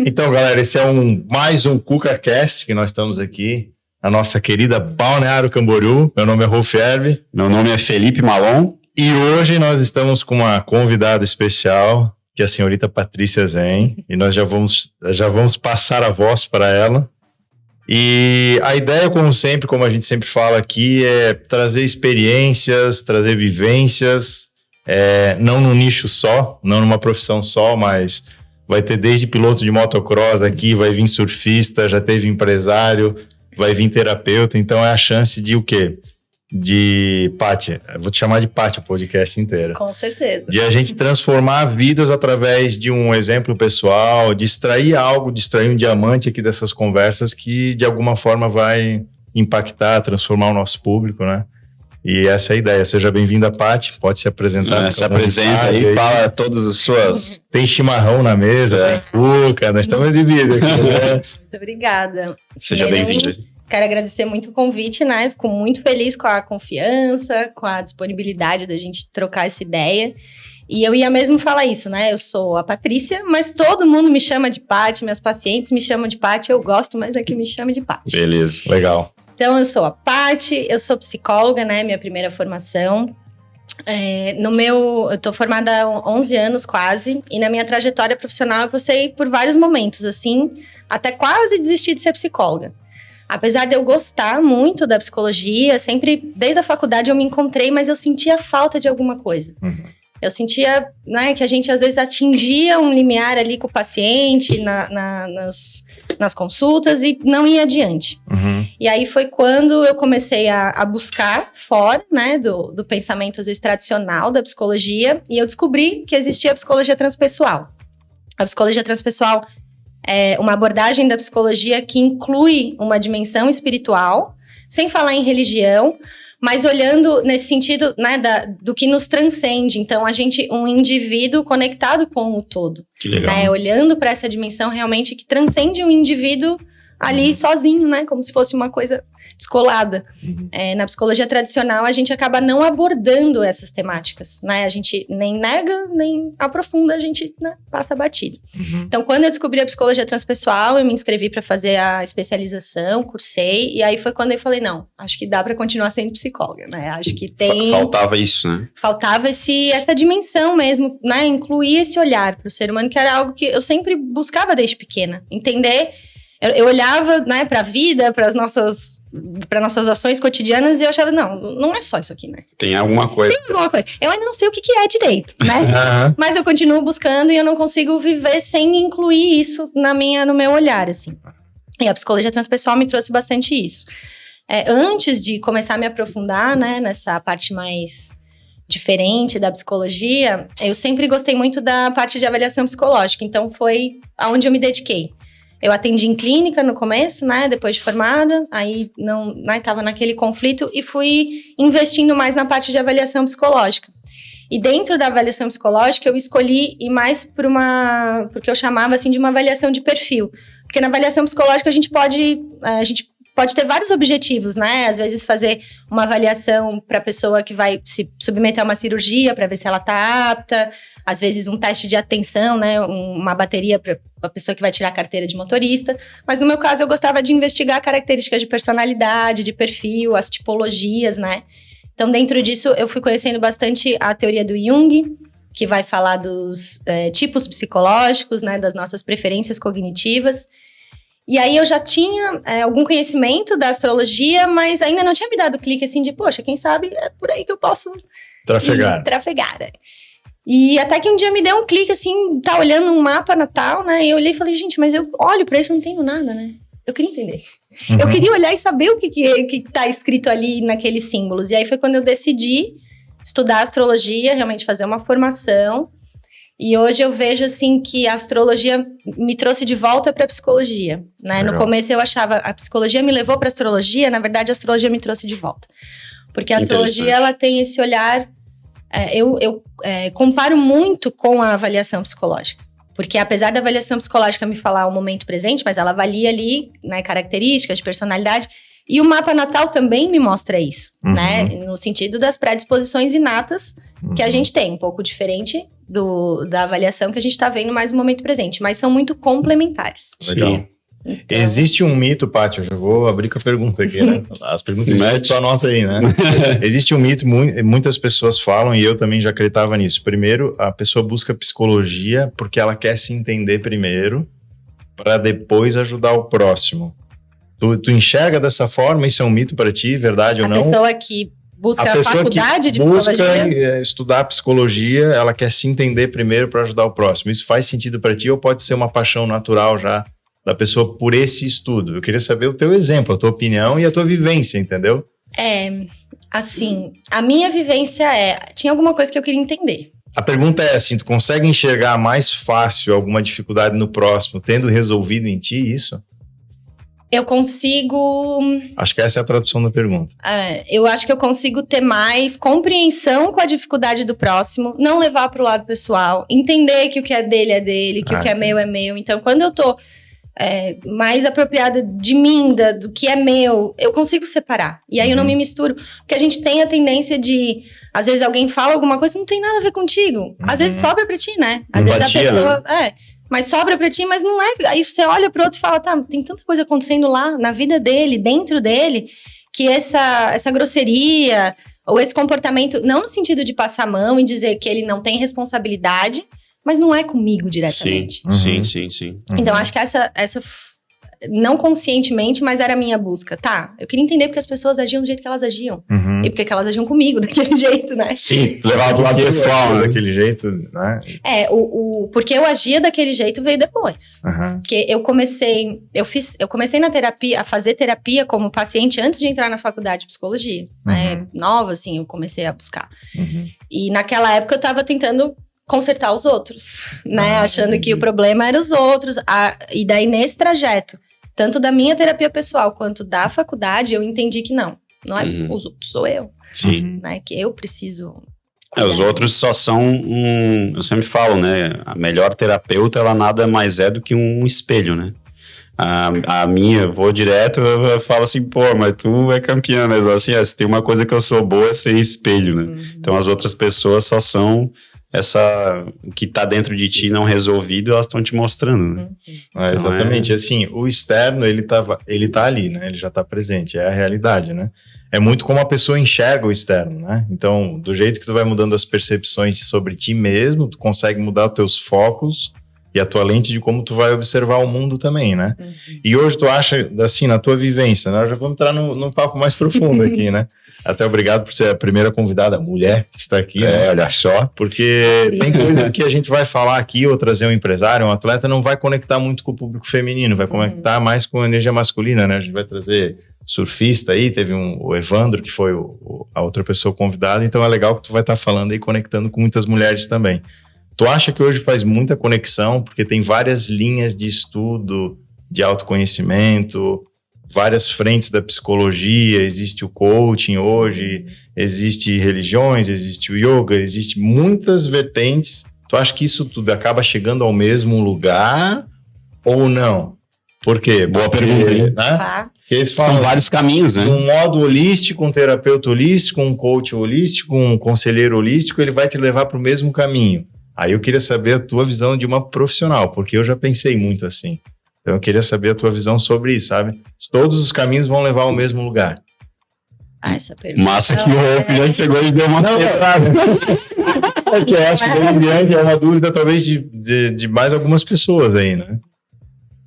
Então, galera, esse é mais um CucaCast que nós estamos aqui, a nossa querida Balneário Camboriú. Meu nome é Rolf Erbe. Meu nome é Felipe Malon. E hoje nós estamos com uma convidada especial, que é a senhorita Patrícia Zen, e nós já vamos passar a voz para ela. E a ideia, como sempre, como a gente sempre fala aqui, é trazer experiências, trazer vivências, não num nicho só, não numa profissão só, mas vai ter desde piloto de motocross aqui, vai vir surfista, já teve empresário, vai vir terapeuta, então é a chance de o quê? De Paty, eu vou te chamar de Paty o podcast inteiro. Com certeza. De a gente transformar vidas através de um exemplo pessoal, de extrair um diamante aqui dessas conversas que de alguma forma vai impactar, transformar o nosso público, né? E essa é a ideia. Seja bem-vinda, Paty. Pode se apresentar. Se apresenta aí, fala todas as suas... Tem chimarrão na mesa, tem cuca, nós estamos exibindo aqui, né? Muito obrigada. Seja bem-vinda. Quero agradecer muito o convite, né? Fico muito feliz com a confiança, com a disponibilidade da gente trocar essa ideia. E eu ia mesmo falar isso, né? Eu sou a Patrícia, mas todo mundo me chama de Paty, meus pacientes me chamam de Paty, eu gosto, mas é que me chame de Paty. Beleza, legal. Então, eu sou a Paty, eu sou psicóloga, né? Minha primeira formação. Eu tô formada há 11 anos quase, e na minha trajetória profissional eu passei por vários momentos, assim, até quase desistir de ser psicóloga. Apesar de eu gostar muito da psicologia, sempre, desde a faculdade eu me encontrei, mas eu sentia falta de alguma coisa. Uhum. Eu sentia, né, que a gente às vezes atingia um limiar ali com o paciente nas consultas e não ia adiante. Uhum. E aí foi quando eu comecei a buscar fora, né, do pensamento às vezes tradicional da psicologia, e eu descobri que existia a psicologia transpessoal. A psicologia transpessoal é uma abordagem da psicologia que inclui uma dimensão espiritual, sem falar em religião, mas olhando nesse sentido, né, do que nos transcende. Então, um indivíduo conectado com o todo. Que legal. Né, olhando para essa dimensão realmente que transcende um indivíduo ali sozinho, né? Como se fosse uma coisa descolada. Uhum. Na psicologia tradicional, a gente acaba não abordando essas temáticas, né? A gente nem nega, nem aprofunda, a gente, né, passa batido. Uhum. Então, quando eu descobri a psicologia transpessoal, eu me inscrevi para fazer a especialização, cursei, e aí foi quando eu falei, não, acho que dá para continuar sendo psicóloga, né? Acho que tem... Faltava isso, né? Faltava essa dimensão mesmo, né? Incluir esse olhar para o ser humano, que era algo que eu sempre buscava desde pequena. Entender... Eu olhava, né, para a vida, para nossas ações cotidianas e eu achava, não é só isso aqui, né? Tem alguma coisa. Tem alguma coisa. Eu ainda não sei o que é direito, né? Uhum. Mas eu continuo buscando e eu não consigo viver sem incluir isso no meu olhar, assim. E a psicologia transpessoal me trouxe bastante isso. Antes de começar a me aprofundar, né, nessa parte mais diferente da psicologia, eu sempre gostei muito da parte de avaliação psicológica. Então, foi aonde eu me dediquei. Eu atendi em clínica no começo, né, depois de formada, aí não, né, tava naquele conflito e fui investindo mais na parte de avaliação psicológica. E dentro da avaliação psicológica, eu escolhi ir mais porque eu chamava assim de uma avaliação de perfil. Porque na avaliação psicológica a gente pode ter vários objetivos, né? Às vezes fazer uma avaliação para a pessoa que vai se submeter a uma cirurgia para ver se ela está apta. Às vezes um teste de atenção, né? Uma bateria para a pessoa que vai tirar a carteira de motorista. Mas no meu caso eu gostava de investigar características de personalidade, de perfil, as tipologias, né? Então dentro disso eu fui conhecendo bastante a teoria do Jung, que vai falar dos tipos psicológicos, né? Das nossas preferências cognitivas. E aí eu já tinha algum conhecimento da astrologia, mas ainda não tinha me dado clique assim de, poxa, quem sabe é por aí que eu posso trafegar. E até que um dia me deu um clique assim, tá olhando um mapa natal, né? E eu olhei e falei, gente, mas eu olho pra isso e não entendo nada, né? Eu queria entender. Uhum. Eu queria olhar e saber o que tá escrito ali naqueles símbolos. E aí foi quando eu decidi estudar astrologia, realmente fazer uma formação. E hoje eu vejo, assim, que a astrologia me trouxe de volta para a psicologia, né? Legal. No começo eu achava, a psicologia me levou para a astrologia, na verdade a astrologia me trouxe de volta. Porque a astrologia, ela tem esse olhar, eu comparo muito com a avaliação psicológica. Porque apesar da avaliação psicológica me falar o momento presente, mas ela avalia ali, né, características de personalidade. E o mapa natal também me mostra isso, né? No sentido das predisposições inatas que a gente tem, um pouco diferente da avaliação que a gente está vendo mais no momento presente, mas são muito complementares. Legal. Sim. Então, Existe um mito, Paty, eu já vou abrir com a pergunta aqui, né? As perguntas tu anota aí, né? Existe um mito, muitas pessoas falam, e eu também já acreditava nisso. Primeiro, a pessoa busca psicologia porque ela quer se entender primeiro, para depois ajudar o próximo. Tu enxerga dessa forma? Isso é um mito para ti, verdade ou não? A pessoa que busca a pessoa faculdade que de psicologia... busca estudar psicologia, ela quer se entender primeiro para ajudar o próximo. Isso faz sentido para ti ou pode ser uma paixão natural já da pessoa por esse estudo? Eu queria saber o teu exemplo, a tua opinião e a tua vivência, entendeu? Assim, a minha vivência tinha alguma coisa que eu queria entender. A pergunta é assim, tu consegue enxergar mais fácil alguma dificuldade no próximo, tendo resolvido em ti isso? Eu consigo... Acho que essa é a tradução da pergunta. Eu acho que eu consigo ter mais compreensão com a dificuldade do próximo, não levar para o lado pessoal, entender que o que é dele, que o que é meu é meu. Então, quando eu tô mais apropriada de mim, do que é meu, eu consigo separar. E aí eu não me misturo. Porque a gente tem a tendência de... Às vezes alguém fala alguma coisa que não tem nada a ver contigo. Às vezes sobra pra ti, né? Às vezes a pessoa... mas sobra pra ti, mas não é... Aí você olha pro outro e fala, tá, tem tanta coisa acontecendo lá, na vida dele, dentro dele, que essa grosseria, ou esse comportamento, não no sentido de passar a mão e dizer que ele não tem responsabilidade, mas não é comigo diretamente. Sim. Então, acho que essa não conscientemente, mas era a minha busca. Tá, eu queria entender porque as pessoas agiam do jeito que elas agiam. E porque elas agiam comigo daquele jeito, né? Sim, levava pro lado pessoal, né? Daquele jeito, né? Porque eu agia daquele jeito veio depois. Porque eu comecei na terapia, a fazer terapia como paciente antes de entrar na faculdade de psicologia. Né? Nova, assim, eu comecei a buscar. E naquela época eu tava tentando consertar os outros, né? Achando que o problema era os outros. E daí, nesse trajeto, tanto da minha terapia pessoal quanto da faculdade, eu entendi que não é os outros, sou eu. Sim. Né? Que eu preciso... Os outros só são eu sempre falo, né? A melhor terapeuta, ela nada mais é do que um espelho, né? A minha, eu vou direto, eu falo assim, pô, mas tu é campeã, mas assim, se tem uma coisa que eu sou boa é ser espelho, né? Então as outras pessoas só são o que tá dentro de ti não resolvido, elas estão te mostrando, né? Então, exatamente, assim, o externo, ele tá ali, né? Ele já tá presente, é a realidade, né? É muito como a pessoa enxerga o externo, né? Então, do jeito que tu vai mudando as percepções sobre ti mesmo, tu consegue mudar os teus focos e a tua lente de como tu vai observar o mundo também, né? E hoje tu acha, assim, na tua vivência, né? Já vamos entrar num papo mais profundo aqui, né? Até obrigado por ser a primeira convidada, mulher, que está aqui, né? Olha só. Porque tem coisas que a gente vai falar aqui, ou trazer um empresário, um atleta, não vai conectar muito com o público feminino, vai conectar mais com a energia masculina, né? A gente vai trazer surfista aí, teve o Evandro, que foi a outra pessoa convidada, então é legal que tu vai estar falando aí, conectando com muitas mulheres também. Tu acha que hoje faz muita conexão, porque tem várias linhas de estudo, de autoconhecimento, várias frentes da psicologia, existe o coaching hoje, existe religiões, existe o yoga, existe muitas vertentes. Tu acha que isso tudo acaba chegando ao mesmo lugar ou não? Por quê? Boa pergunta, né? Porque eles falam, são vários caminhos, né? Um modo holístico, um terapeuta holístico, um coach holístico, um conselheiro holístico, ele vai te levar para o mesmo caminho. Aí eu queria saber a tua visão de uma profissional, porque eu já pensei muito assim. Então eu queria saber a tua visão sobre isso, sabe? Todos os caminhos vão levar ao mesmo lugar. Essa pergunta... Massa que o Rolf já chegou e deu uma pedrada. É que eu acho que bem grande, é uma dúvida talvez de mais algumas pessoas aí, né?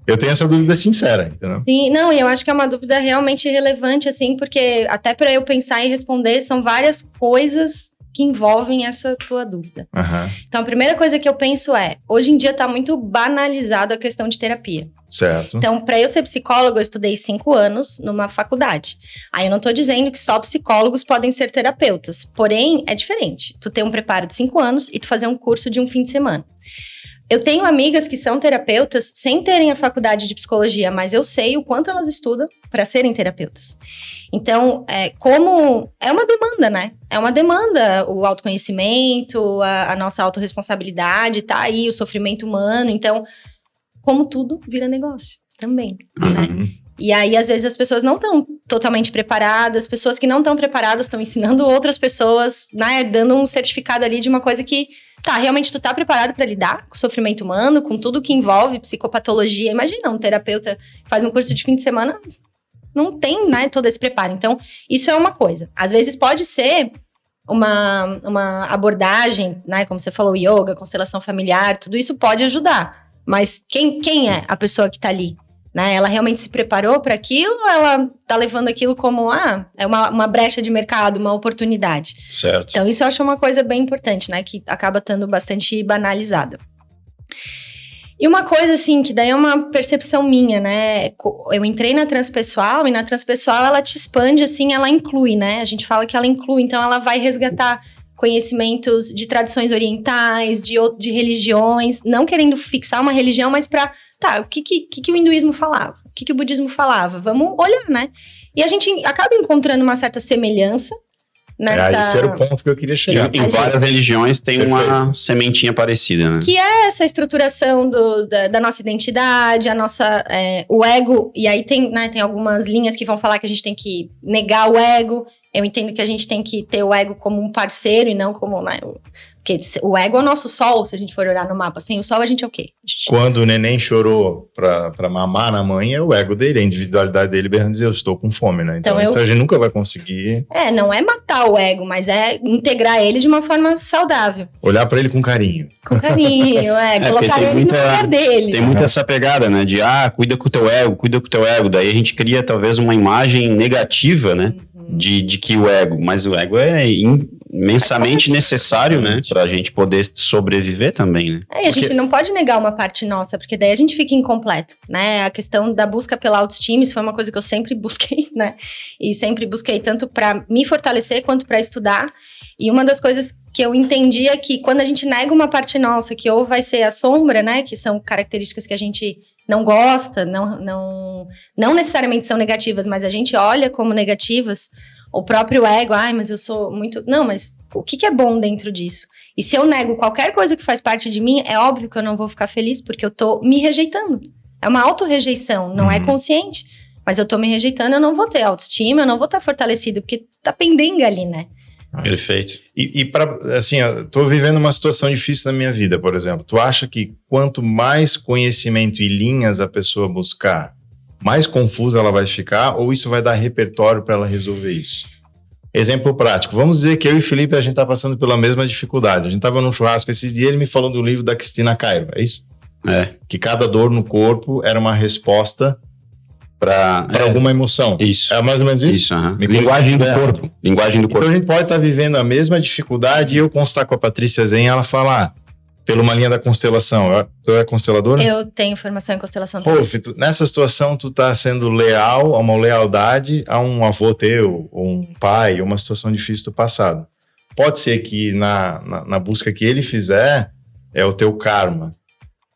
Eu tenho essa dúvida sincera, entendeu? Sim, não, e eu acho que é uma dúvida realmente relevante, assim, porque até para eu pensar e responder, são várias coisas que envolvem essa tua dúvida. Então, a primeira coisa que eu penso hoje em dia tá muito banalizado a questão de terapia. Certo. Então, para eu ser psicóloga, eu estudei 5 anos numa faculdade. Aí eu não tô dizendo que só psicólogos podem ser terapeutas, porém, é diferente. Tu ter um preparo de 5 anos e tu fazer um curso de um fim de semana. Eu tenho amigas que são terapeutas sem terem a faculdade de psicologia, mas eu sei o quanto elas estudam para serem terapeutas. Então, como é uma demanda, né? É uma demanda o autoconhecimento, a nossa autorresponsabilidade, tá aí, o sofrimento humano. Então, como tudo, vira negócio também, né? E aí, às vezes, as pessoas não estão totalmente preparadas, pessoas que não estão preparadas estão ensinando outras pessoas, né? Dando um certificado ali de uma coisa que, realmente tu tá preparado para lidar com o sofrimento humano, com tudo que envolve psicopatologia. Imagina, um terapeuta que faz um curso de fim de semana, não tem, né, todo esse preparo. Então, isso é uma coisa. Às vezes pode ser uma abordagem, né, como você falou, yoga, constelação familiar, tudo isso pode ajudar. Mas quem é a pessoa que tá ali? Né? Ela realmente se preparou para aquilo ou ela tá levando aquilo como, é uma brecha de mercado, uma oportunidade? Certo. Então, isso eu acho uma coisa bem importante, né? Que acaba estando bastante banalizada. E uma coisa, assim, que daí é uma percepção minha, né? Eu entrei na transpessoal, e na transpessoal ela te expande, assim, ela inclui, né? A gente fala que ela inclui, então ela vai resgatar conhecimentos de tradições orientais, de religiões, não querendo fixar uma religião, mas para, o que o hinduísmo falava? O que o budismo falava? Vamos olhar, né? E a gente acaba encontrando uma certa semelhança. Esse era o ponto que eu queria chegar. Em várias religiões tem uma sementinha parecida, né? Que é essa estruturação da nossa identidade, o ego. E aí tem algumas linhas que vão falar que a gente tem que negar o ego. Eu entendo que a gente tem que ter o ego como um parceiro e não como, né? Porque o ego é o nosso sol, se a gente for olhar no mapa. Sem o sol, a gente é o quê? Quando o neném chorou pra mamar na mãe, é o ego dele, a individualidade dele, berrando dizer, eu estou com fome, né? Então isso a gente nunca vai conseguir. Não é matar o ego, mas é integrar ele de uma forma saudável. Olhar pra ele com carinho. Com carinho, colocar ele no lugar dele. Tem muito essa pegada, né? De, cuida com o teu ego, cuida com o teu ego. Daí a gente cria, talvez, uma imagem negativa, né? De que o ego, mas o ego é imensamente necessário, né, pra gente poder sobreviver também, né? E a gente não pode negar uma parte nossa, porque daí a gente fica incompleto, né? A questão da busca pela autoestima, isso foi uma coisa que eu sempre busquei, né? E sempre busquei tanto pra me fortalecer quanto pra estudar. E uma das coisas que eu entendi é que quando a gente nega uma parte nossa, que ou vai ser a sombra, né, que são características que a gente não gosta, não necessariamente são negativas, mas a gente olha como negativas, o próprio ego, mas eu sou muito... Não, mas o que é bom dentro disso? E se eu nego qualquer coisa que faz parte de mim, é óbvio que eu não vou ficar feliz, porque eu tô me rejeitando. É uma autorrejeição, não é consciente, mas eu tô me rejeitando, eu não vou ter autoestima, eu não vou estar fortalecida, porque tá pendenga ali, né? Perfeito. E assim, eu tô vivendo uma situação difícil na minha vida, por exemplo. Tu acha que quanto mais conhecimento e linhas a pessoa buscar, mais confusa ela vai ficar, ou isso vai dar repertório para ela resolver isso? Exemplo prático. Vamos dizer que eu e o Felipe, a gente tá passando pela mesma dificuldade. A gente tava num churrasco esses dias, ele me falou do livro da Cristina Cairo, é isso? Que cada dor no corpo era uma resposta para alguma emoção. Isso. É mais ou menos isso? Isso, linguagem do corpo. Linguagem do corpo. Então a gente pode estar vivendo a mesma dificuldade e eu constar com a Patrícia Zen, ela fala, pela uma linha da constelação. Tu é consteladora? Eu tenho formação em constelação. Nessa situação, tu tá sendo leal a uma lealdade a um avô teu, ou um pai, uma situação difícil do passado. Pode ser que na busca que ele fizer, é o teu karma.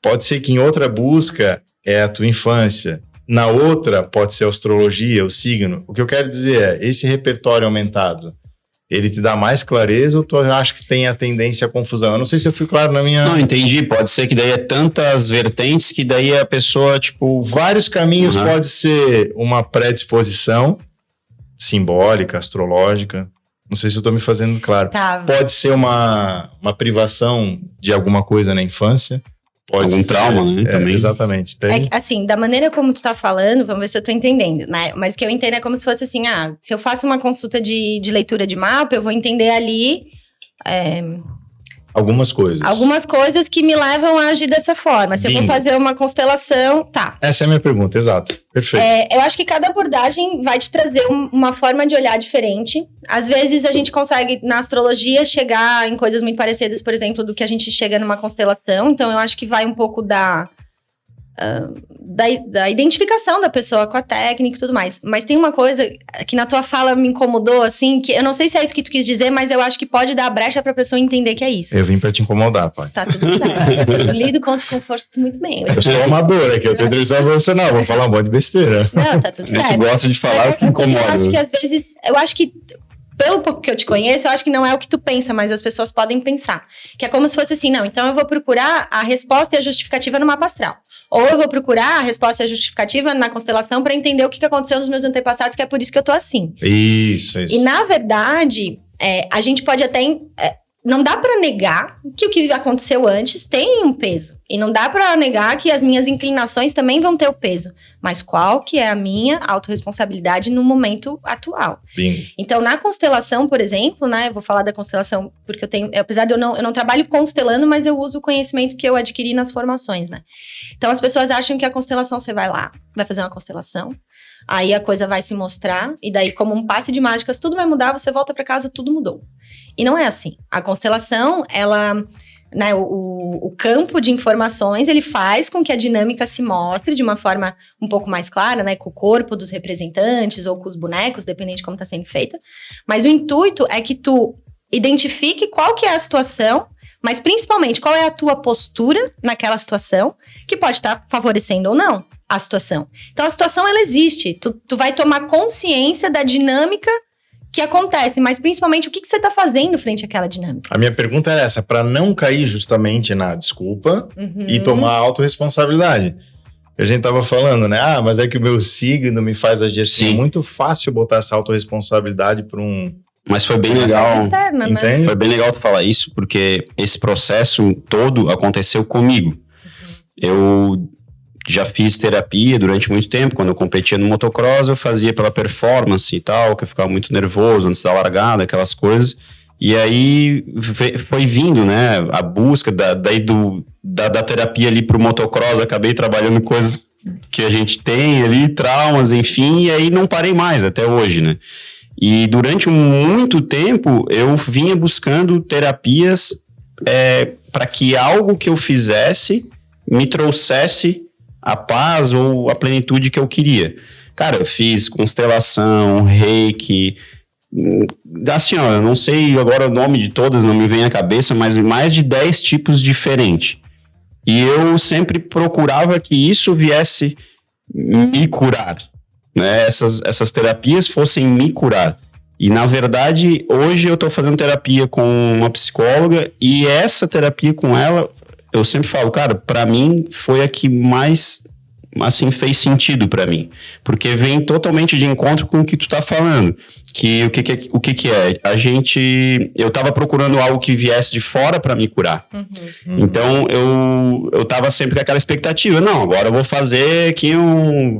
Pode ser que em outra busca é a tua infância. Na outra, pode ser a astrologia, o signo. O que eu quero dizer é, esse repertório aumentado, ele te dá mais clareza ou tu acha que tem a tendência à confusão? Eu não sei se eu fui claro na minha... Não, entendi. Pode ser que daí é tantas vertentes que daí a pessoa, Vários caminhos pode ser uma predisposição simbólica, astrológica. Não sei se eu tô me fazendo claro. Pode ser uma privação de alguma coisa na infância. Pode algum trauma, né? Também. Exatamente. Tem. Assim, da maneira como tu tá falando, vamos ver se eu tô entendendo, né? Mas o que eu entendo é como se fosse assim, se eu faço uma consulta de leitura de mapa, eu vou entender ali... Algumas coisas. Algumas coisas que me levam a agir dessa forma. Se eu vou fazer uma constelação, Essa é a minha pergunta, exato. Perfeito. Eu acho que cada abordagem vai te trazer uma forma de olhar diferente. Às vezes a gente consegue, na astrologia, chegar em coisas muito parecidas, por exemplo, do que a gente chega numa constelação. Então, eu acho que vai um pouco da identificação da pessoa com a técnica e tudo mais. Mas tem uma coisa que na tua fala me incomodou, assim, que eu não sei se é isso que tu quis dizer, mas eu acho que pode dar brecha pra pessoa entender que é isso. Eu vim pra te incomodar, pai. Tá tudo certo. Eu lido com desconforto muito bem. Eu sou amador aqui, eu tô entrevistando profissional, vou falar um monte de besteira. Não, tá tudo certo. A gente gosta de falar o que incomoda. Eu acho que às vezes, pelo pouco que eu te conheço, eu acho que não é o que tu pensa, mas as pessoas podem pensar. Que é como se fosse assim, não, então eu vou procurar a resposta e a justificativa no mapa astral. Ou eu vou procurar a resposta e a justificativa na constelação para entender o que aconteceu nos meus antepassados, que é por isso que eu tô assim. Isso. E, na verdade, a gente pode até... não dá pra negar que o que aconteceu antes tem um peso. E não dá pra negar que as minhas inclinações também vão ter o peso. Mas qual que é a minha autorresponsabilidade no momento atual? Bingo. Então, na constelação, por exemplo, né? Eu vou falar da constelação porque eu tenho... Apesar de eu não trabalho constelando, mas eu uso o conhecimento que eu adquiri nas formações, né? Então, as pessoas acham que a constelação, você vai lá, vai fazer uma constelação, aí a coisa vai se mostrar, e daí, como um passe de mágicas, tudo vai mudar, você volta pra casa, tudo mudou. E não é assim. A constelação, ela, né, o campo de informações, ele faz com que a dinâmica se mostre de uma forma um pouco mais clara, né, com o corpo dos representantes ou com os bonecos, dependendo de como está sendo feita. Mas o intuito é que tu identifique qual que é a situação, mas principalmente qual é a tua postura naquela situação, que pode estar favorecendo ou não a situação. Então, a situação, ela existe. Tu vai tomar consciência da dinâmica que acontece, mas principalmente o que você está fazendo frente àquela dinâmica. A minha pergunta era essa, para não cair justamente na desculpa e tomar a autorresponsabilidade. A gente tava falando, né? Mas é que o meu signo me faz agir assim. É muito fácil botar essa autorresponsabilidade para um... Mas foi bem legal. Externa, entende? né? Foi bem legal tu falar isso, porque esse processo todo aconteceu comigo. Eu já fiz terapia durante muito tempo. Quando eu competia no motocross, eu fazia pela performance e tal, que eu ficava muito nervoso antes da largada, aquelas coisas. E aí foi vindo, né, a busca da terapia ali pro motocross. Acabei trabalhando coisas que a gente tem ali, traumas, enfim, e aí não parei mais até hoje, né. E durante muito tempo eu vinha buscando terapias para que algo que eu fizesse me trouxesse a paz ou a plenitude que eu queria. Cara, eu fiz constelação, reiki, assim, ó, eu não sei agora o nome de todas, não me vem à cabeça, mas mais de 10 tipos diferentes. E eu sempre procurava que isso viesse me curar, né? Essas terapias fossem me curar. E, na verdade, hoje eu estou fazendo terapia com uma psicóloga e essa terapia com ela, eu sempre falo, cara, para mim foi a que mais, assim, fez sentido para mim. Porque vem totalmente de encontro com o que tu tá falando. Que o que é? Eu tava procurando algo que viesse de fora para me curar. Então, eu tava sempre com aquela expectativa. Não, agora eu vou fazer aqui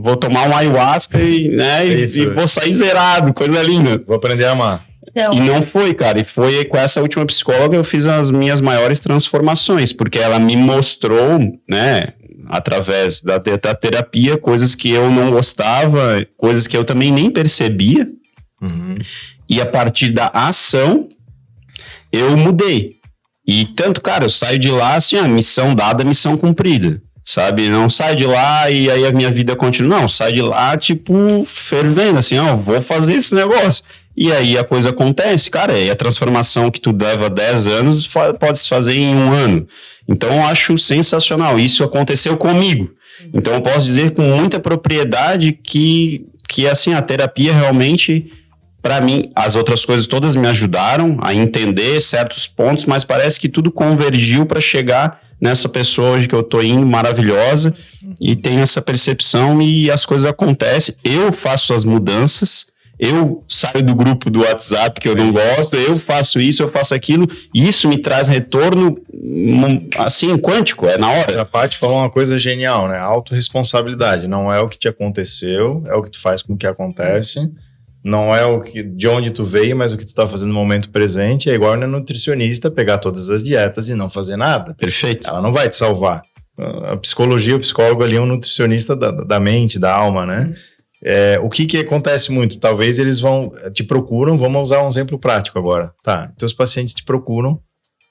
vou tomar um ayahuasca e vou sair zerado, coisa linda. Vou aprender a amar. Então, E não foi, cara. E foi com essa última psicóloga eu fiz as minhas maiores transformações, porque ela me mostrou, né, através da terapia, coisas que eu não gostava, coisas que eu também nem percebia. E a partir da ação, eu mudei. E tanto, cara, eu saio de lá assim, a missão dada, missão cumprida. Sabe? Não sai de lá e aí a minha vida continua. Não, sai de lá, tipo, fervendo, assim, vou fazer esse negócio. E aí a coisa acontece, cara, e a transformação que tu leva 10 anos pode se fazer em 1 ano. Então eu acho sensacional, isso aconteceu comigo. Então eu posso dizer com muita propriedade que assim, a terapia realmente, para mim, as outras coisas todas me ajudaram a entender certos pontos, mas parece que tudo convergiu para chegar nessa pessoa hoje que eu tô indo, maravilhosa, e tenho essa percepção e as coisas acontecem. Eu faço as mudanças, eu saio do grupo do WhatsApp que eu não gosto, eu faço isso, eu faço aquilo, e isso me traz retorno, assim, quântico, na hora. A Paty falou uma coisa genial, né? Autorresponsabilidade. Não é o que te aconteceu, é o que tu faz com o que acontece. Não é de onde tu veio, mas o que tu tá fazendo no momento presente. É igual na nutricionista pegar todas as dietas e não fazer nada. Perfeito. Ela não vai te salvar. A psicologia, o psicólogo ali é um nutricionista da mente, da alma, né? O que acontece muito? Talvez eles te procuram, vamos usar um exemplo prático agora. Tá, teus pacientes te procuram,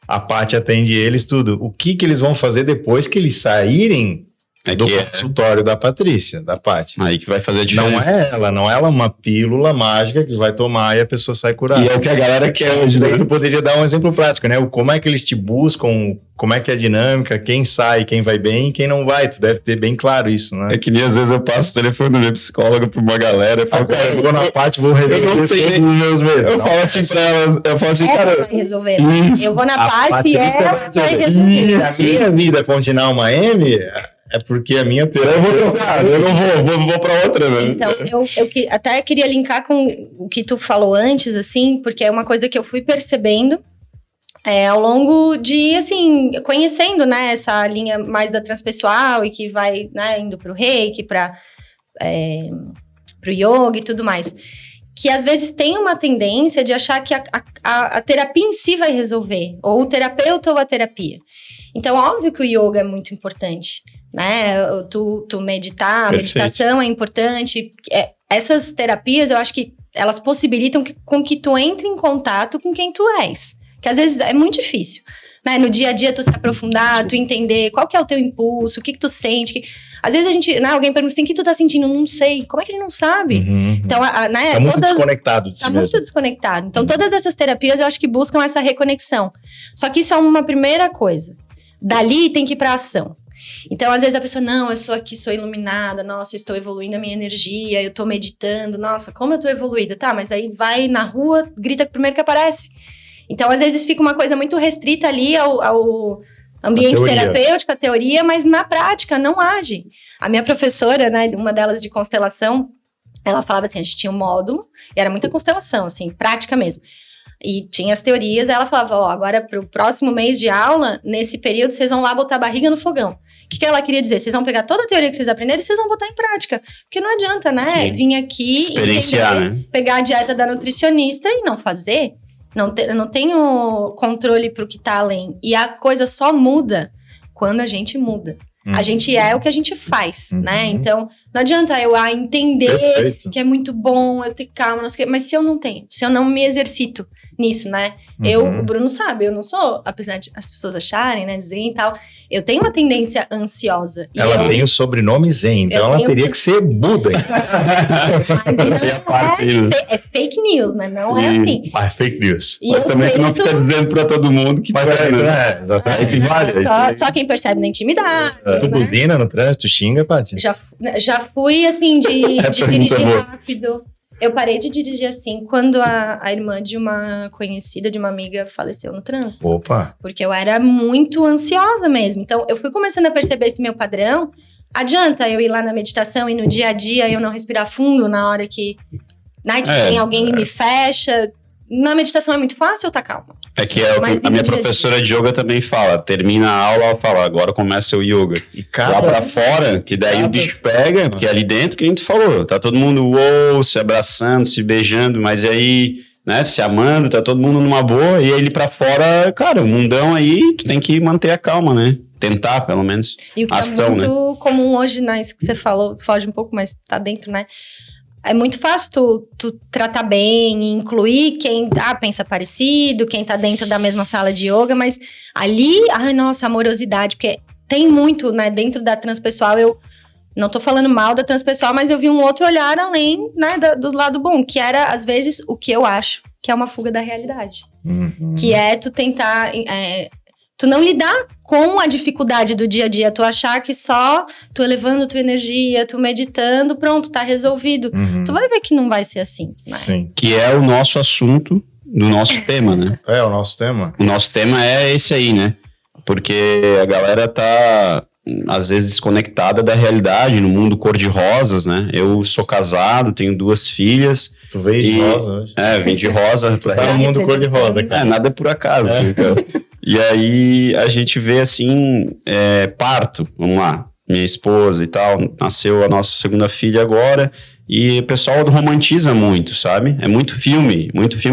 a Paty atende eles, tudo. O que eles vão fazer depois que eles saírem do consultório da Patrícia, da Paty. Aí que vai fazer a diferença. Não é ela uma pílula mágica que vai tomar e a pessoa sai curada. E é o que a galera quer hoje, né? Tu poderia dar um exemplo prático, né? Como é que eles te buscam, como é que é a dinâmica, quem sai, quem vai bem e quem não vai. Tu deve ter bem claro isso, né? É que nem às vezes eu passo o telefone da minha psicóloga pra uma galera e falo, cara, eu vou na Paty, vou resolver todos os meus medos. Eu falo assim pra elas, eu falo assim, cara... Vai resolver. Isso. Eu vou na Paty e ela vai resolver. Se a minha vida continuar uma M... É porque a minha terapia... Eu vou trocar, eu não vou pra outra, né? Então, eu até queria linkar com o que tu falou antes, assim, porque é uma coisa que eu fui percebendo ao longo de, assim, conhecendo, né, essa linha mais da transpessoal e que vai, né, indo pro reiki, pro yoga e tudo mais. Que às vezes tem uma tendência de achar que a terapia em si vai resolver, ou o terapeuta ou a terapia. Então, óbvio que o yoga é muito importante, né? Tu meditar, a meditação é importante. Essas terapias, eu acho que elas possibilitam com que tu entre em contato com quem tu és. Que às vezes é muito difícil, né? No dia a dia tu se aprofundar, tu entender qual que é o teu impulso, o que tu sente. Às vezes a gente, né, alguém pergunta assim, o que tu tá sentindo? Não sei. Como é que ele não sabe? Então, né? Tá muito desconectado de si mesmo. Muito desconectado. Então, todas essas terapias eu acho que buscam essa reconexão. Só que isso é uma primeira coisa. Dali tem que ir pra ação. Então, às vezes a pessoa, não, eu sou iluminada, nossa, eu estou evoluindo a minha energia, eu tô meditando, nossa, como eu tô evoluída. Tá, mas aí vai na rua, grita primeiro que aparece. Então, às vezes fica uma coisa muito restrita ali ao ambiente terapêutico, a teoria, mas na prática não age. A minha professora, né, uma delas de constelação, ela falava assim, a gente tinha um módulo, e era muita constelação, assim, prática mesmo. E tinha as teorias, ela falava, ó, agora pro próximo mês de aula, nesse período, vocês vão lá botar a barriga no fogão. O que ela queria dizer? Vocês vão pegar toda a teoria que vocês aprenderam e vocês vão botar em prática. Porque não adianta, né? Vir aqui, experienciar, né? Pegar a dieta da nutricionista e não fazer. Não tenho controle pro que tá além. E a coisa só muda quando a gente muda. A gente é o que a gente faz, né? Então, não adianta eu entender que é muito bom, eu ter calma, não sei o quê, mas se eu não me exercito nisso, né? O Bruno sabe, eu não sou, apesar de as pessoas acharem, né, Zen e tal, eu tenho uma tendência ansiosa. Ela tem o sobrenome Zen, então ela teria que ser Buda. É fake news, né? Não é assim. É fake news. Mas também tu não fica dizendo pra todo mundo que mas só quem percebe na intimidade. Tu buzina no trânsito, xinga, Paty? Já fui, assim, de dirigir rápido. Eu parei de dirigir assim quando a irmã de uma conhecida, de uma amiga, faleceu no trânsito. Opa! Porque eu era muito ansiosa mesmo. Então, eu fui começando a perceber esse meu padrão. Adianta eu ir lá na meditação e no dia a dia eu não respirar fundo na hora que tem alguém que me fecha. Na meditação é muito fácil eu tá calma. É que é o que a minha professora de yoga também fala. Termina a aula, ela fala, agora começa o yoga. E lá pra fora, que daí o bicho pega, porque ali dentro, que a gente falou, tá todo mundo se abraçando, se beijando, mas aí, né, se amando, tá todo mundo numa boa, e aí ele pra fora, cara, o mundão aí, tu tem que manter a calma, né? Tentar, pelo menos. E o que é muito comum hoje, né, isso que você falou, foge um pouco, mas tá dentro, né? É muito fácil tu tratar bem e incluir quem pensa parecido, quem tá dentro da mesma sala de yoga, mas ali, nossa, amorosidade, porque tem muito, né, dentro da transpessoal, eu não tô falando mal da transpessoal, mas eu vi um outro olhar além, né, do lado bom, que era, às vezes, o que eu acho que é uma fuga da realidade. Que é tu tentar... tu não lidar com a dificuldade do dia a dia, tu achar que só tu elevando tua energia, tu meditando, pronto, tá resolvido. Tu vai ver que não vai ser assim, né? Sim. Que é o nosso assunto do nosso tema, né? É o nosso tema. O nosso tema é esse aí, né? Porque a galera tá, às vezes, desconectada da realidade, no mundo cor-de-rosas, né? Eu sou casado, tenho 2 filhas. Tu veio de rosa hoje. Vim de rosa. Tu tá no mundo cor-de-rosa, cara. Nada é por acaso. Então. E aí a gente vê assim, parto, vamos lá, minha esposa e tal, nasceu a nossa segunda filha agora, e o pessoal romantiza muito, sabe? É muito filme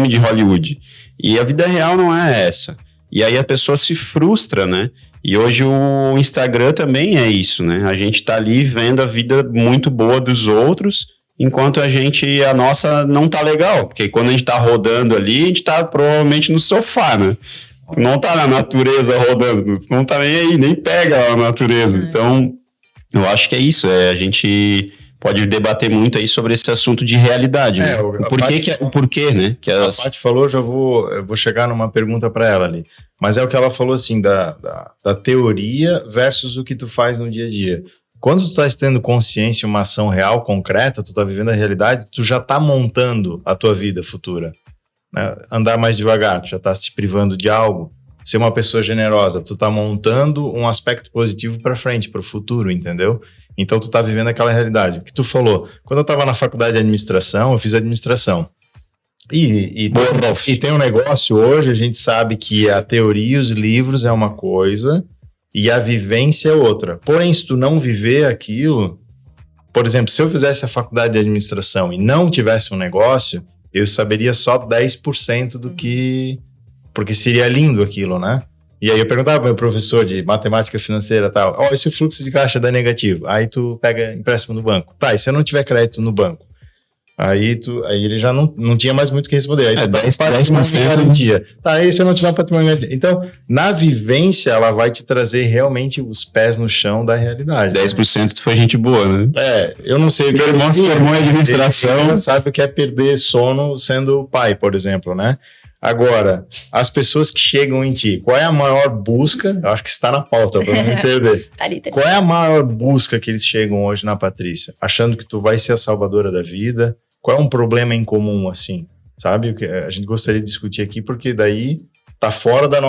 de Hollywood. E a vida real não é essa. E aí a pessoa se frustra, né? E hoje o Instagram também é isso, né? A gente tá ali vendo a vida muito boa dos outros, enquanto a nossa não tá legal. Porque quando a gente tá rodando ali, a gente tá provavelmente no sofá, né? Tu não tá na natureza rodando, tu não tá nem aí, nem pega a natureza. Então, Eu acho que é isso, a gente pode debater muito aí sobre esse assunto de realidade, né? O porquê, né? Que a Paty falou, eu vou chegar numa pergunta para ela ali. Mas é o que ela falou, assim, da teoria versus o que tu faz no dia a dia. Quando tu estás tendo consciência, uma ação real, concreta, tu tá vivendo a realidade, tu já tá montando a tua vida futura. Né? Andar mais devagar, tu já tá se privando de algo. Ser uma pessoa generosa, tu tá montando um aspecto positivo para frente, para o futuro, entendeu? Então tu tá vivendo aquela realidade. O que tu falou, quando eu tava na faculdade de administração, eu fiz administração. E tem um negócio hoje, a gente sabe que a teoria e os livros é uma coisa e a vivência é outra. Porém, se tu não viver aquilo, por exemplo, se eu fizesse a faculdade de administração e não tivesse um negócio, eu saberia só 10% do que... Porque seria lindo aquilo, né? E aí eu perguntava pro meu professor de matemática financeira e tal, e se o fluxo de caixa dá negativo? Aí tu pega empréstimo no banco. Tá, e se eu não tiver crédito no banco? Aí ele já não tinha mais muito o que responder. Aí 10% de garantia. Tá, aí se eu não tiver patrimônio de garantia. Então, na vivência, ela vai te trazer realmente os pés no chão da realidade. 10% foi gente boa, né? Eu não sei o que meu irmão formou em administração. Ele sabe o que é perder sono sendo pai, por exemplo, né? Agora, as pessoas que chegam em ti, qual é a maior busca? Eu acho que está na pauta, para não me perder. Tá ali. Qual é a maior busca que eles chegam hoje na Patrícia? Achando que tu vai ser a salvadora da vida? Qual é um problema em comum, assim? Sabe? O que a gente gostaria de discutir aqui, porque daí tá fora do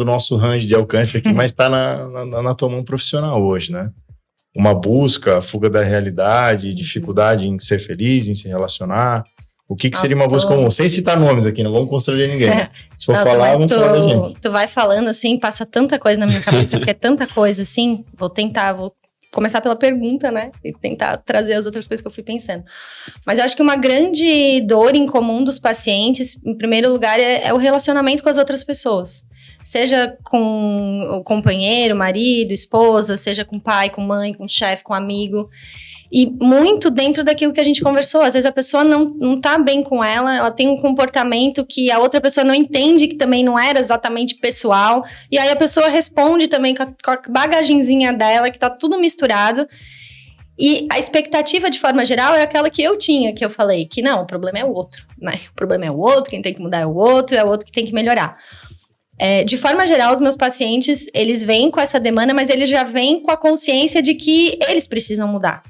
nosso range de alcance aqui, mas tá na tua mão profissional hoje, né? Uma busca, fuga da realidade, dificuldade em ser feliz, em se relacionar. O que seria uma busca comum? Sem citar nomes aqui, não vamos constranger ninguém. Né? Se for falar, vamos falar da gente. Tu vai falando assim, passa tanta coisa na minha cabeça, porque é tanta coisa assim, vou começar pela pergunta, né? E tentar trazer as outras coisas que eu fui pensando. Mas eu acho que uma grande dor em comum dos pacientes, em primeiro lugar, é o relacionamento com as outras pessoas. Seja com o companheiro, marido, esposa, seja com pai, com mãe, com chefe, com amigo. E muito dentro daquilo que a gente conversou. Às vezes a pessoa não tá bem com ela tem um comportamento que a outra pessoa não entende, que também não era exatamente pessoal. E aí a pessoa responde também com a bagagenzinha dela, que tá tudo misturado. E a expectativa, de forma geral, é aquela que eu tinha, que eu falei, que não, o problema é o outro, né? O problema é o outro, quem tem que mudar é o outro que tem que melhorar. De forma geral, os meus pacientes, eles vêm com essa demanda, mas eles já vêm com a consciência de que eles precisam mudar.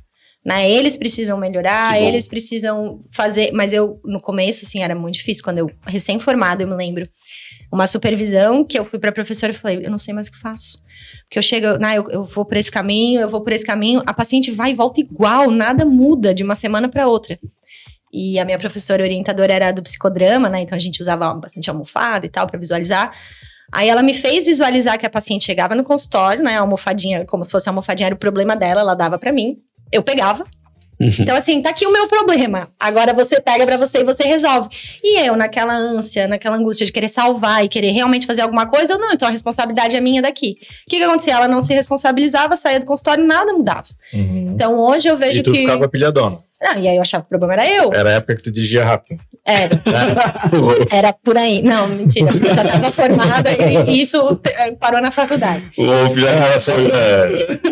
Né? Eles precisam melhorar, eles precisam fazer... Mas no começo, assim, era muito difícil. Quando eu, recém-formada, eu me lembro, uma supervisão que eu fui pra professora e falei, eu não sei mais o que faço. Porque eu chego, eu vou por esse caminho, a paciente vai e volta igual, nada muda de uma semana pra outra. E a minha professora orientadora era do psicodrama, né? Então a gente usava bastante almofada e tal pra visualizar. Aí ela me fez visualizar que a paciente chegava no consultório, né? A almofadinha, como se fosse a almofadinha, era o problema dela, ela dava pra mim. Eu pegava. Então, assim, tá aqui o meu problema. Agora você pega pra você e você resolve. E eu, naquela ânsia, naquela angústia de querer salvar e querer realmente fazer alguma coisa, não, então a responsabilidade é minha daqui. O que acontecia? Ela não se responsabilizava, saía do consultório, nada mudava. Então, hoje eu vejo que... E tu ficava pilhadona. Não, e aí eu achava que o problema era eu. Era a época que tu dirigia rápido. Era por aí. Não, mentira, porque eu já estava formada e isso parou na faculdade.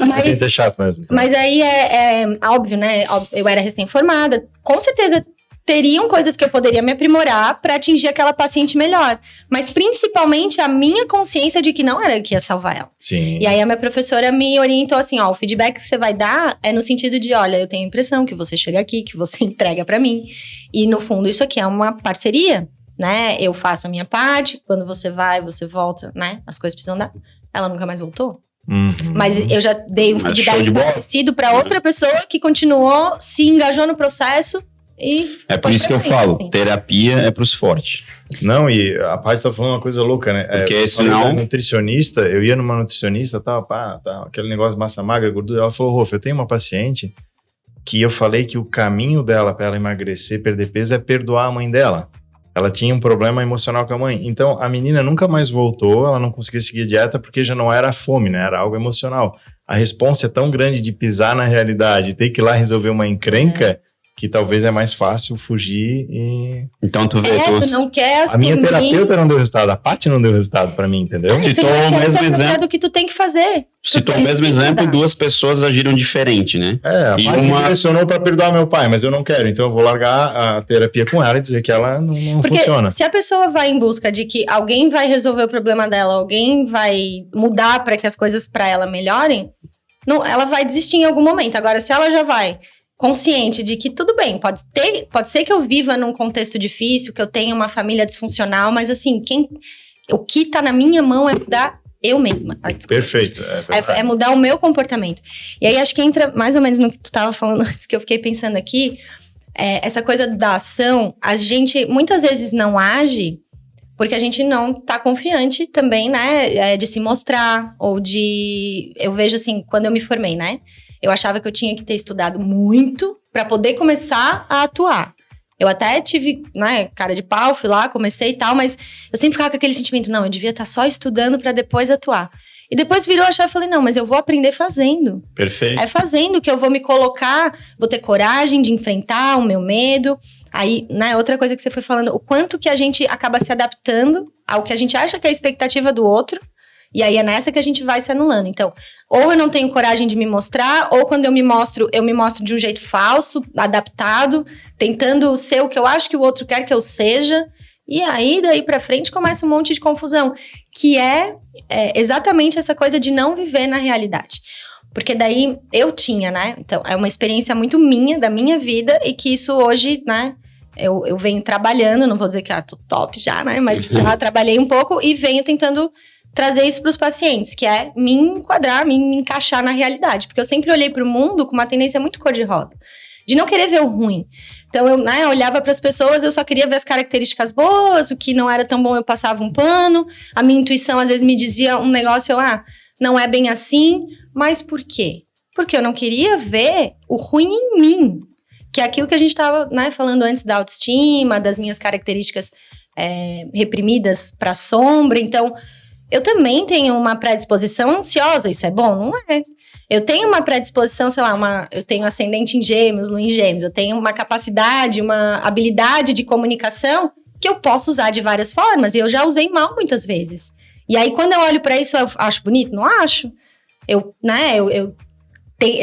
Mas chato mesmo. Mas aí é óbvio, né? Eu era recém-formada. Com certeza teriam coisas que eu poderia me aprimorar para atingir aquela paciente melhor. Mas principalmente a minha consciência de que não era eu que ia salvar ela. Sim. E aí a minha professora me orientou assim, o feedback que você vai dar é no sentido de, olha, eu tenho a impressão que você chega aqui, que você entrega para mim. E no fundo isso aqui é uma parceria, né? Eu faço a minha parte, quando você vai, você volta, né? As coisas precisam dar. Ela nunca mais voltou. Mas eu já dei um feedback parecido para outra pessoa que continuou, se engajou no processo. É por isso que eu falo, terapia é pros fortes. Não, e a Paty tá falando uma coisa louca, né? Porque senão... Nutricionista, eu ia numa nutricionista, aquele negócio de massa magra, gordura. Ela falou, Rolf, eu tenho uma paciente que eu falei que o caminho dela para ela emagrecer, perder peso, é perdoar a mãe dela. Ela tinha um problema emocional com a mãe. Então, a menina nunca mais voltou, ela não conseguia seguir a dieta porque já não era fome, né? Era algo emocional. A responsa é tão grande de pisar na realidade, ter que ir lá resolver uma encrenca... que talvez é mais fácil fugir e... Então tu vê... Tu não quer A assumir... minha terapeuta não deu resultado, a Paty não deu resultado pra mim, entendeu? Tu Citou não o quer mesmo ter exemplo. do que tu tem que fazer. Citou o mesmo exemplo e 2 pessoas agiram diferente, né? A E Paty me uma- direcionou pra perdoar meu pai, mas eu não quero, então eu vou largar a terapia com ela e dizer que ela não Porque funciona. se a pessoa vai em busca de que alguém vai resolver o problema dela, alguém vai mudar para que as coisas para ela melhorem, não, ela vai desistir em algum momento. Agora, se ela já vai consciente de que tudo bem, pode ser que eu viva num contexto difícil, que eu tenha uma família disfuncional, mas assim, o que tá na minha mão é mudar eu mesma. Perfeito. É mudar o meu comportamento. E aí acho que entra mais ou menos no que tu tava falando antes, que eu fiquei pensando aqui, essa coisa da ação, a gente muitas vezes não age porque a gente não tá confiante também, né, de se mostrar, ou de... Eu vejo assim, quando eu me formei, né, eu achava que eu tinha que ter estudado muito para poder começar a atuar. Eu até tive, né, cara de pau, fui lá, comecei e tal, mas eu sempre ficava com aquele sentimento, não, eu devia estar só estudando para depois atuar. E depois virou a chave e falei, não, mas eu vou aprender fazendo. Perfeito. É fazendo que eu vou me colocar, vou ter coragem de enfrentar o meu medo. Aí, né, outra coisa que você foi falando, o quanto que a gente acaba se adaptando ao que a gente acha que é a expectativa do outro. E aí é nessa que a gente vai se anulando. Então, ou eu não tenho coragem de me mostrar, ou quando eu me mostro de um jeito falso, adaptado, tentando ser o que eu acho que o outro quer que eu seja. E aí, daí pra frente, começa um monte de confusão. Que é exatamente essa coisa de não viver na realidade. Porque daí eu tinha, né? Então, é uma experiência muito minha, da minha vida, e que isso hoje, né? Eu venho trabalhando, não vou dizer que tô top já, né? Mas já trabalhei um pouco e venho tentando trazer isso para os pacientes, que é me enquadrar, me encaixar na realidade. Porque eu sempre olhei para o mundo com uma tendência muito cor-de-rosa, de não querer ver o ruim. Então, eu olhava para as pessoas, eu só queria ver as características boas, o que não era tão bom eu passava um pano, a minha intuição às vezes me dizia um negócio, não é bem assim, mas por quê? Porque eu não queria ver o ruim em mim, que é aquilo que a gente estava, né, falando antes da autoestima, das minhas características reprimidas para a sombra. Então, eu também tenho uma predisposição ansiosa, isso é bom? Não é. Eu tenho uma predisposição, sei lá, eu tenho ascendente em gêmeos, lua em gêmeos, eu tenho uma capacidade, uma habilidade de comunicação que eu posso usar de várias formas, e eu já usei mal muitas vezes. E aí, quando eu olho pra isso, eu acho bonito? Não acho.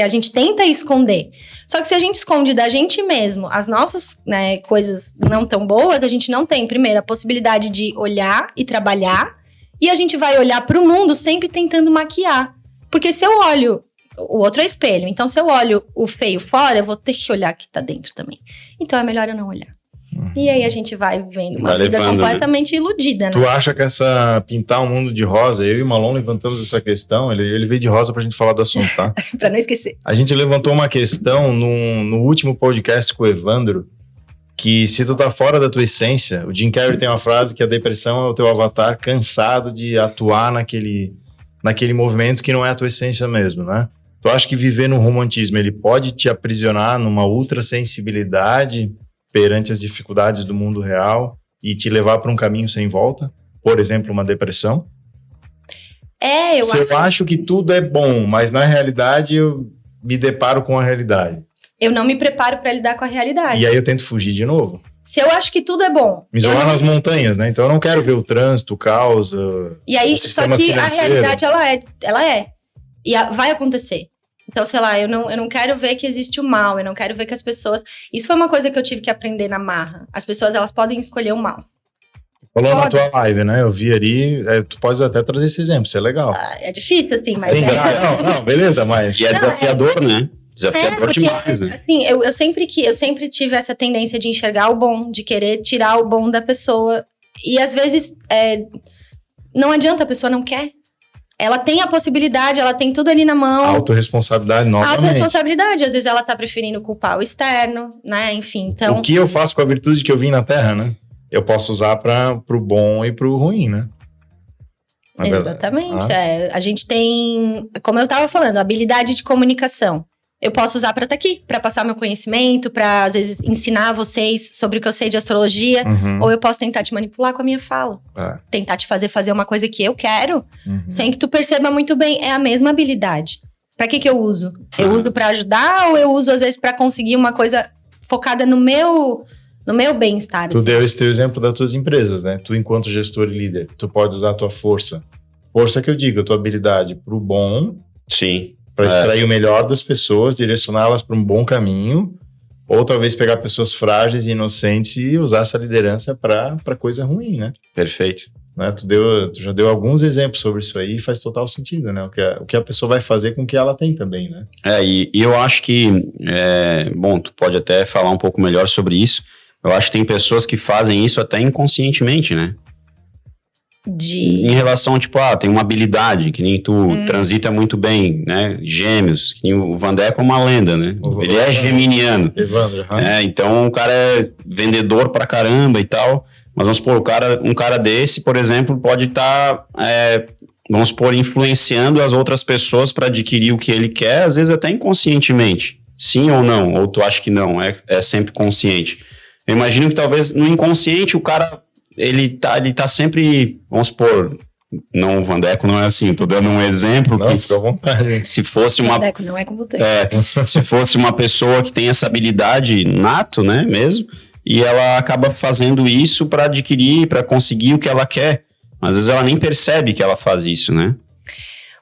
A gente tenta esconder. Só que se a gente esconde da gente mesmo as nossas, né, coisas não tão boas, a gente não tem, primeiro, a possibilidade de olhar e trabalhar, e a gente vai olhar pro mundo sempre tentando maquiar. Porque se eu olho... O outro é espelho. Então, se eu olho o feio fora, eu vou ter que olhar o que tá dentro também. Então, é melhor eu não olhar. E aí, a gente vai vendo uma vida completamente iludida, né? Tu acha que pintar um mundo de rosa, eu e o Malon levantamos essa questão, ele veio de rosa pra gente falar do assunto, tá? Pra não esquecer. A gente levantou uma questão no último podcast com o Evandro, que se tu tá fora da tua essência, o Jim Carrey tem uma frase que a depressão é o teu avatar cansado de atuar naquele movimento que não é a tua essência mesmo, né? Tu acha que viver no romantismo, ele pode te aprisionar numa ultrassensibilidade perante as dificuldades do mundo real e te levar para um caminho sem volta? Por exemplo, uma depressão? Eu acho que tudo é bom, mas na realidade eu me deparo com a realidade. Eu não me preparo para lidar com a realidade. E aí eu tento fugir de novo. Se eu acho que tudo é bom... Me isolar nas montanhas, né? Então eu não quero ver o trânsito, o caos, e aí, o sistema só que financeiro. A realidade, ela é. E vai acontecer. Então, sei lá, eu não quero ver que existe o mal, eu não quero ver que as pessoas... Isso foi uma coisa que eu tive que aprender na marra. As pessoas, elas podem escolher o mal. Falou na tua live, né? Eu vi ali, tu pode até trazer esse exemplo, isso é legal. É difícil, assim, mas... Sim, não, beleza, mas... E é desafiador, né? Desafiador demais, né? Assim, eu sempre tive essa tendência de enxergar o bom, de querer tirar o bom da pessoa. E às vezes, não adianta, a pessoa não quer. Ela tem a possibilidade, ela tem tudo ali na mão. Autorresponsabilidade, novamente. Autoresponsabilidade, às vezes ela tá preferindo culpar o externo, né? Enfim, então... O que eu faço com a virtude que eu vim na Terra, né? Eu posso usar pro bom e pro ruim, né? Exatamente. A gente tem, como eu tava falando, habilidade de comunicação. Eu posso usar para estar aqui, para passar meu conhecimento, para às vezes ensinar vocês sobre o que eu sei de astrologia, ou eu posso tentar te manipular com a minha fala. Tentar te fazer uma coisa que eu quero, sem que tu perceba muito bem. É a mesma habilidade. Para que eu uso? Eu uso para ajudar ou eu uso às vezes para conseguir uma coisa focada no meu bem-estar. Tu deu esse teu exemplo das tuas empresas, né? Tu, enquanto gestor e líder, tu pode usar a tua força. Força que eu digo, a tua habilidade pro bom, Sim. para extrair o melhor das pessoas, direcioná-las para um bom caminho, ou talvez pegar pessoas frágeis e inocentes e usar essa liderança para coisa ruim, né? Perfeito. Né? Tu já deu alguns exemplos sobre isso aí e faz total sentido, né? O que a pessoa vai fazer com o que ela tem também, né? E eu acho que, bom, tu pode até falar um pouco melhor sobre isso. Eu acho que tem pessoas que fazem isso até inconscientemente, né? Em relação, tipo, tem uma habilidade, que nem tu transita muito bem, né? Gêmeos, que nem o Vandeco é uma lenda, né? Ele é geminiano. Evandro, então o cara é vendedor pra caramba e tal. Mas vamos supor, um cara desse, por exemplo, pode estar, vamos supor, influenciando as outras pessoas para adquirir o que ele quer, às vezes até inconscientemente. Sim ou não? Ou tu acha que não? É sempre consciente. Eu imagino que talvez no inconsciente o cara, ele tá sempre, vamos supor, não, o Vandeco não é assim, tô dando um exemplo. Não, fica à vontade. Se fosse uma... Vandeco não é com você. Se fosse uma pessoa que tem essa habilidade nato, né, mesmo... E ela acaba fazendo isso para adquirir, para conseguir o que ela quer. Às vezes ela nem percebe que ela faz isso, né?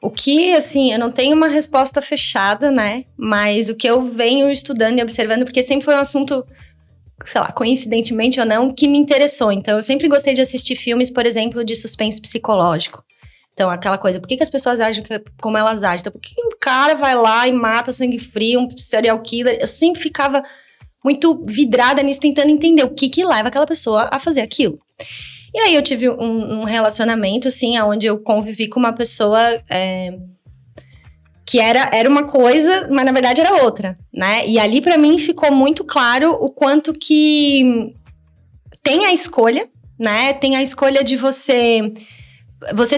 O que, assim, eu não tenho uma resposta fechada, né? Mas o que eu venho estudando e observando, porque sempre foi um assunto, sei lá, coincidentemente ou não, que me interessou. Então, eu sempre gostei de assistir filmes, por exemplo, de suspense psicológico. Então, aquela coisa, por que as pessoas agem como elas agem? Então, por que um cara vai lá e mata sangue frio, um serial killer? Eu sempre ficava... muito vidrada nisso, tentando entender o que leva aquela pessoa a fazer aquilo. E aí eu tive um relacionamento, assim, onde eu convivi com uma pessoa que era uma coisa, mas na verdade era outra, né? E ali pra mim ficou muito claro o quanto que tem a escolha, né? Tem a escolha de você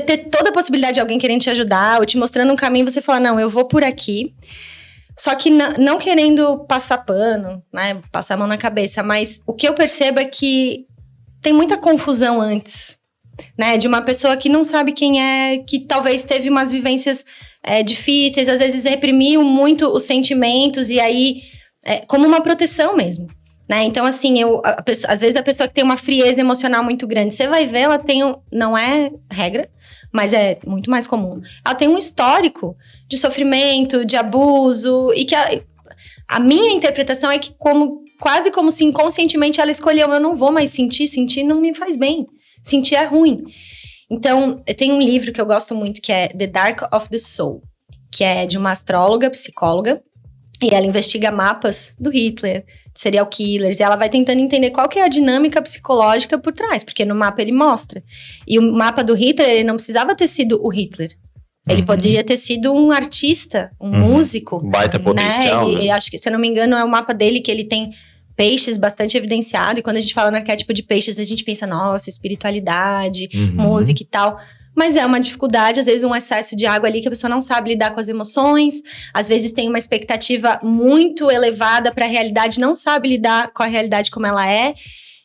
ter toda a possibilidade de alguém querendo te ajudar, ou te mostrando um caminho, você falar, não, eu vou por aqui. Só que não querendo passar pano, né? Passar a mão na cabeça. Mas o que eu percebo é que tem muita confusão antes, né? De uma pessoa que não sabe quem é, que talvez teve umas vivências difíceis, às vezes reprimiu muito os sentimentos e aí... como uma proteção mesmo, né? Então, assim, às vezes a pessoa que tem uma frieza emocional muito grande, você vai ver, ela tem... Não é regra, mas é muito mais comum. Ela tem um histórico de sofrimento, de abuso, e que a minha interpretação é que quase como se inconscientemente ela escolheu, eu não vou mais sentir não me faz bem, sentir é ruim. Então, tem um livro que eu gosto muito, que é The Dark of the Soul, que é de uma astróloga, psicóloga, e ela investiga mapas do Hitler, de serial killers, e ela vai tentando entender qual que é a dinâmica psicológica por trás, porque no mapa ele mostra. E o mapa do Hitler, ele não precisava ter sido o Hitler. Ele podia ter sido um artista, um músico. Baita potencial, né? E acho que, se eu não me engano, é o mapa dele que ele tem peixes bastante evidenciado, e quando a gente fala no arquétipo de peixes, a gente pensa, nossa, espiritualidade, música e tal. Mas é uma dificuldade, às vezes um excesso de água ali que a pessoa não sabe lidar com as emoções, às vezes tem uma expectativa muito elevada para a realidade, não sabe lidar com a realidade como ela é,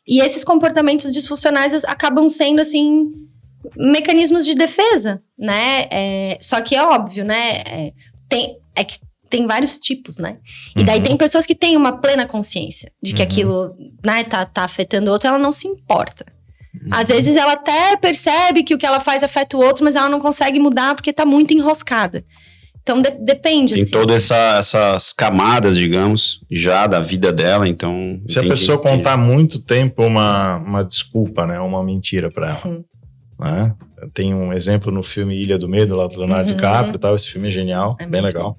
e esses comportamentos disfuncionais acabam sendo, assim, mecanismos de defesa, né? Só que é óbvio, né? Que tem vários tipos, né? E daí tem pessoas que têm uma plena consciência de que aquilo, né, tá afetando o outro, ela não se importa. Às vezes ela até percebe que o que ela faz afeta o outro, mas ela não consegue mudar porque tá muito enroscada. Então depende. Tem assim. todas essas camadas, digamos, já da vida dela, então... Se a pessoa contar muito tempo uma desculpa, né? Uma mentira pra ela. Né? Tem um exemplo no filme Ilha do Medo, lá do Leonardo DiCaprio e tal. Esse filme é genial, bem legal.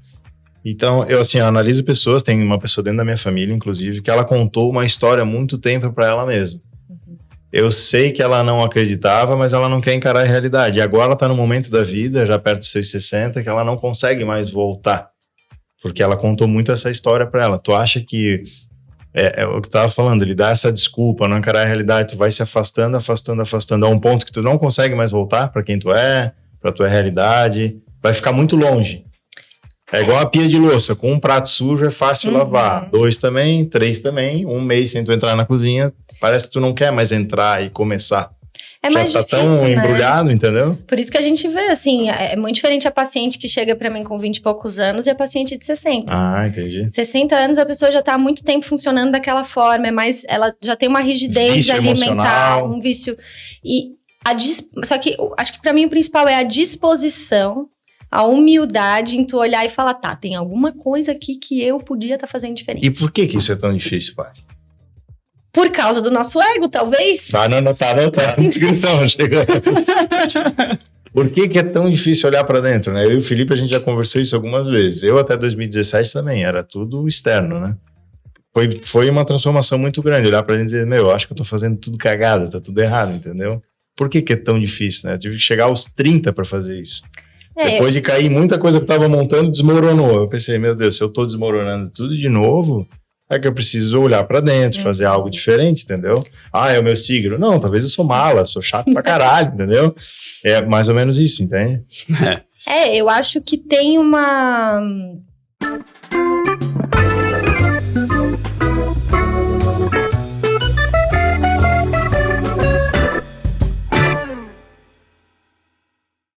Então, eu analiso pessoas, tem uma pessoa dentro da minha família, inclusive, que ela contou uma história há muito tempo pra ela mesma. Eu sei que ela não acreditava, mas ela não quer encarar a realidade. E agora ela tá no momento da vida, já perto dos seus 60, que ela não consegue mais voltar. Porque ela contou muito essa história pra ela. Tu acha que... É o que tu tava falando, ele dá essa desculpa, não encarar a realidade, tu vai se afastando, a um ponto que tu não consegue mais voltar pra quem tu é, pra tua realidade. Vai ficar muito longe. É igual a pia de louça, com um prato sujo é fácil lavar, 2 também, 3 também, 1 mês sem tu entrar na cozinha, parece que tu não quer mais entrar e começar. É já mais tá difícil, tão né? embrulhado, entendeu? Por isso que a gente vê, assim, é muito diferente a paciente que chega pra mim com 20 e poucos anos e a paciente de 60. Ah, entendi. 60 anos a pessoa já tá há muito tempo funcionando daquela forma, ela já tem uma rigidez Vício alimentar, emocional. um vício. Só que acho que pra mim o principal é a disposição, a humildade em tu olhar e falar, tá, tem alguma coisa aqui que eu podia estar fazendo diferente. E por que isso é tão difícil, Paty? Por causa do nosso ego, talvez? Tá na descrição, chega. Por que é tão difícil olhar pra dentro, né? Eu e o Felipe, a gente já conversou isso algumas vezes. Eu até 2017 também, era tudo externo, né? Foi uma transformação muito grande, olhar pra dentro e dizer, eu acho que eu tô fazendo tudo cagada, tá tudo errado, entendeu? Por que é tão difícil, né? Eu tive que chegar aos 30 pra fazer isso. Depois de cair, muita coisa que eu tava montando desmoronou. Eu pensei, meu Deus, se eu tô desmoronando tudo de novo, é que eu preciso olhar pra dentro, fazer algo diferente, entendeu? Ah, é o meu signo. Não, talvez eu sou mala, sou chato pra caralho, entendeu? É mais ou menos isso, entende? Eu acho que tem uma